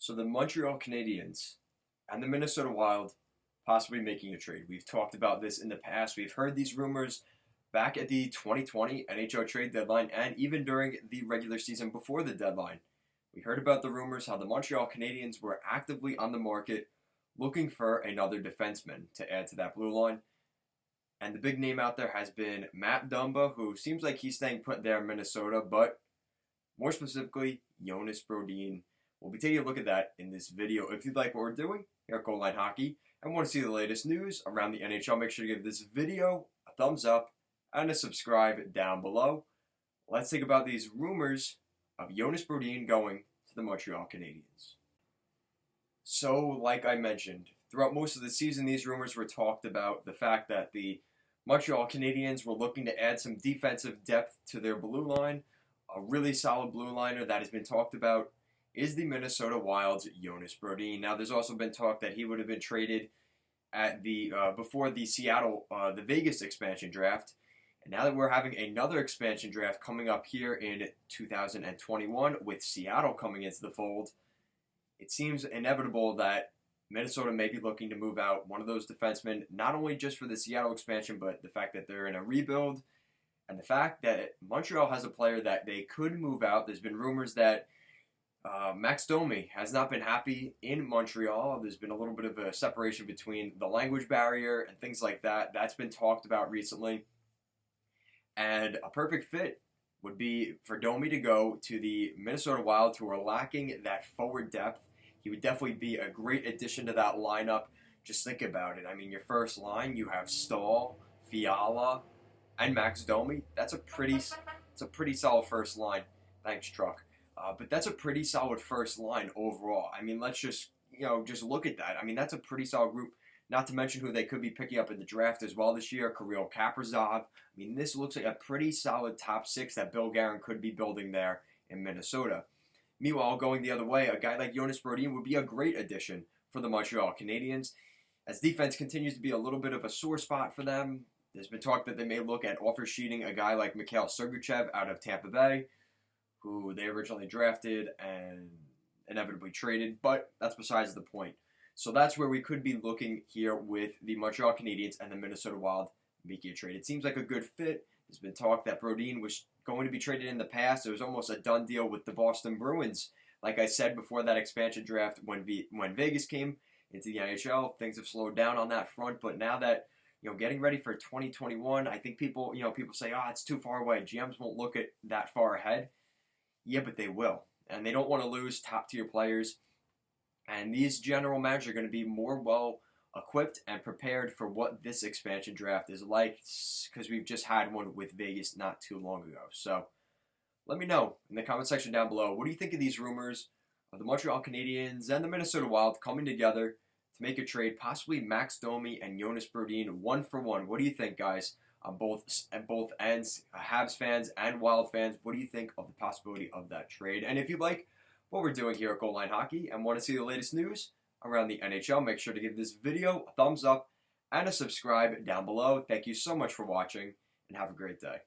So the Montreal Canadiens and the Minnesota Wild possibly making a trade. We've talked about this in the past. We've heard these rumors back at the 2020 NHL trade deadline and even during the regular season before the deadline. We heard about the rumors how the Montreal Canadiens were actively on the market looking for another defenseman to add to that blue line. And the big name out there has been Matt Dumba, who seems like he's staying put there in Minnesota, but more specifically, Jonas Brodin. We'll be taking a look at that in this video. If you'd like what we're doing here at Goal Line Hockey and want to see the latest news around the NHL, make sure to give this video a thumbs up and a subscribe down below. Let's think about these rumors of Jonas Brodin going to the Montreal Canadiens. So, like I mentioned, throughout most of the season, these rumors were talked about. The fact that the Montreal Canadiens were looking to add some defensive depth to their blue line. A really solid blue liner that has been talked about is the Minnesota Wild's Jonas Brodin. Now, there's also been talk that he would have been traded at the before the the Vegas expansion draft. And now that we're having another expansion draft coming up here in 2021 with Seattle coming into the fold, it seems inevitable that Minnesota may be looking to move out one of those defensemen, not only just for the Seattle expansion, but the fact that they're in a rebuild and the fact that Montreal has a player that they could move out. There's been rumors that Max Domi has not been happy in Montreal. There's been a little bit of a separation between the language barrier and things like that. That's been talked about recently. And a perfect fit would be for Domi to go to the Minnesota Wild, who are lacking that forward depth. He would definitely be a great addition to that lineup. Just think about it. I mean, your first line, you have Stahl, Fiala, and Max Domi. It's a pretty solid first line. Thanks, truck. But that's a pretty solid first line overall. I mean, let's just look at that. I mean, that's a pretty solid group. Not to mention who they could be picking up in the draft as well this year, Kirill Kaprizov. I mean, this looks like a pretty solid top six that Bill Guerin could be building there in Minnesota. Meanwhile, going the other way, a guy like Jonas Brodin would be a great addition for the Montreal Canadiens. As defense continues to be a little bit of a sore spot for them, there's been talk that they may look at offer sheeting a guy like Mikhail Sergachev out of Tampa Bay, who they originally drafted and inevitably traded, but that's besides the point. So that's where we could be looking here with the Montreal Canadiens and the Minnesota Wild making a trade. It seems like a good fit. There's been talk that Brodin was going to be traded in the past. It was almost a done deal with the Boston Bruins. Like I said before that expansion draft, when Vegas came into the NHL, things have slowed down on that front. But now that getting ready for 2021, I think people say, it's too far away. GMs won't look at that far ahead. Yeah, but they will, and they don't want to lose top tier players. And these general managers are going to be more well equipped and prepared for what this expansion draft is like, because we've just had one with Vegas not too long ago. So let me know in the comment section down below. What do you think of these rumors of the Montreal Canadiens and the Minnesota Wild coming together to make a trade, possibly Max Domi and Jonas Brodin 1-for-1? What do you think, guys, on both ends, Habs fans and Wild fans? What do you think of the possibility of that trade? And if you like what we're doing here at Goal Line Hockey and want to see the latest news around the NHL, make sure to give this video a thumbs up and a subscribe down below. Thank you so much for watching, and have a great day.